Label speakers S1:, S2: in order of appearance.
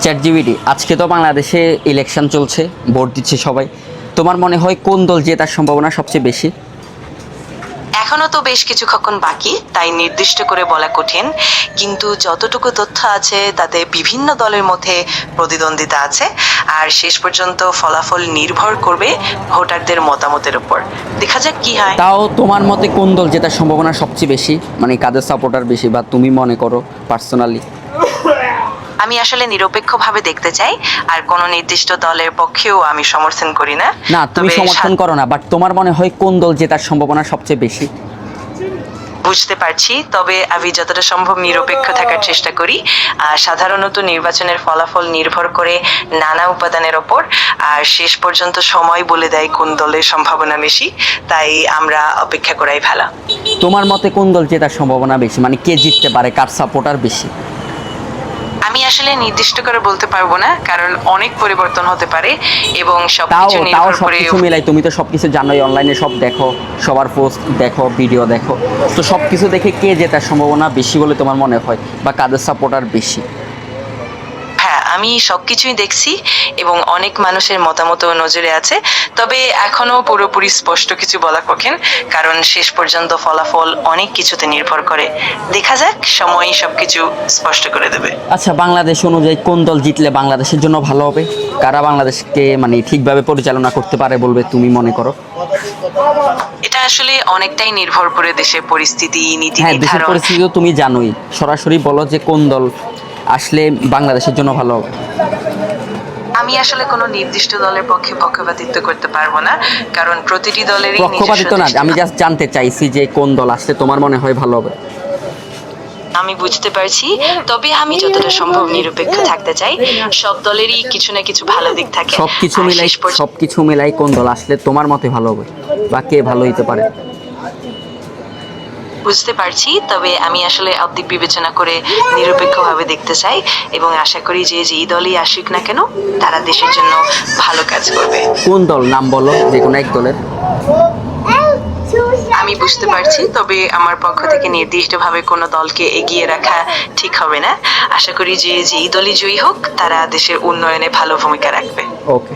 S1: Chat GPT আজকে তো বাংলাদেশে ইলেকশন চলছে, ভোট দিচ্ছে সবাই। তোমার মনে হয় কোন দল জেতার সম্ভাবনা সবচেয়ে বেশি?
S2: এখনো তো বেশ কিছুক্ষণ বাকি, তাই নির্দিষ্ট করে বলা কঠিন। কিন্তু যতটুকু তথ্য আছে তাতে বিভিন্ন দলের মধ্যে প্রতিদ্বন্দ্বিতা আছে, আর শেষ পর্যন্ত ফলাফল নির্ভর করবে ভোটারদের মতামতের উপর। দেখা যাক কি হয়।
S1: তাও তোমার মতে কোন দল জেতার সম্ভাবনা সবচেয়ে বেশি, মানে কাদের সাপোর্টার বেশি, বা তুমি মনে করো পার্সোনালি?
S2: আমি আসলে নিরপেক্ষভাবে দেখতে চাই, আর কোনো নির্দিষ্ট দলের পক্ষেও আমি সমর্থন করি না।
S1: না, তুমি
S2: তবে
S1: সমর্থন করো না, বাট তোমার মনে হয় কোন দল জেতার সম্ভাবনা সবচেয়ে বেশি?
S2: বুঝতে পারছি, তবে আমি যতটা সম্ভব নিরপেক্ষ থাকার চেষ্টা করি। সাধারণত নির্বাচনের ফলাফল নির্ভর করে নানা উপাদানের ওপর, আর শেষ পর্যন্ত সময় বলে দেয় কোন দলের সম্ভাবনা বেশি। তাই আমরা অপেক্ষা করাই ভালো।
S1: তোমার মতে কোন দল জেতার সম্ভাবনা বেশি, মানে কে জিততে পারে, কার সাপোর্টার বেশি?
S2: আমি আসলে নির্দিষ্ট করে বলতে পারবো না, কারণ অনেক পরিবর্তন হতে পারে এবং
S1: তাও
S2: সবকিছু
S1: তাও
S2: নির্ভর
S1: সব
S2: করে।
S1: কিছু মিলাই, তুমি তো সব কিছু জানোই, অনলাইনে সব দেখো, সবার পোস্ট দেখো, ভিডিও দেখো, তো সব কিছু দেখে কে জেতার সম্ভাবনা বেশি বলে তোমার মনে হয়, বা কাদের সাপোর্টার বেশি?
S2: হ্যাঁ, আমি সবকিছুই দেখছি এবং অনেক মানুষের মতামতও নজরে আছে। তবে এখনো পুরোপুরি স্পষ্ট কিছু বলা কঠিন, কারণ শেষ পর্যন্ত ফলাফল অনেক কিছুতে নির্ভর করে। দেখা যাক, সময়ই সবকিছু স্পষ্ট করে দেবে।
S1: আচ্ছা, বাংলাদেশ অনুযায়ী কোন দল জিতলে বাংলাদেশের জন্য ভালো হবে? কারা বাংলাদেশকে মানে ঠিকভাবে পরিচালনা করতে পারে বলবে তুমি মনে করো?
S2: এটা আসলে অনেকটাই নির্ভর করে দেশের পরিস্থিতি, নীতি
S1: হ্যাঁ, দেশের
S2: নির্ধারণ।
S1: পরিস্থিতি তো তুমি জানোই, সরাসরি বলো যে কোন দল আসলে বাংলাদেশের জন্য ভালো হবে।
S2: আমি আসলে কোনো নির্দিষ্ট দলের পক্ষে পক্ষপাতিত্ব করতে পারবো না, কারণ প্রতিটি দলেরই নিজস্ব
S1: পক্ষপাতিত্ব না, আমি
S2: দৃষ্টিভঙ্গি।
S1: জাস্ট জানতে চাইছি যে কোন দল আসলে তোমার মনে হয় ভালো হবে।
S2: আমি বুঝতে পারছি, তবে আমি যতটা সম্ভব নিরপেক্ষ থাকতে চাই। সব দলেরই কিছু না কিছু ভালো দিক থাকে।
S1: সবকিছু
S2: আর
S1: মিলাই
S2: শেষ পর্যন্ত
S1: সবকিছু মিলাই কোন দল আসলে তোমার মতে ভালো হবে, বা কে ভালো হইতে পারে?
S2: বুঝতে পারছি, তবে আমি আসলে অবদিক বিবেচনা করে নিরপেক্ষভাবে দেখতে চাই এবং আশা করি যে যেই দলই আসুক না কেন, তারা দেশের জন্য ভালো কাজ করবে।
S1: কোন দল, নাম বলো যে কোনো এক দলের।
S2: আমি বুঝতে পারছি, তবে আমার পক্ষ থেকে নির্দিষ্টভাবে কোনো দলকে এগিয়ে রাখা ঠিক হবে না। আশা করি যে যেই দলই জয়ী হোক, তারা দেশের উন্নয়নে ভালো ভূমিকা রাখবে।
S1: ওকে।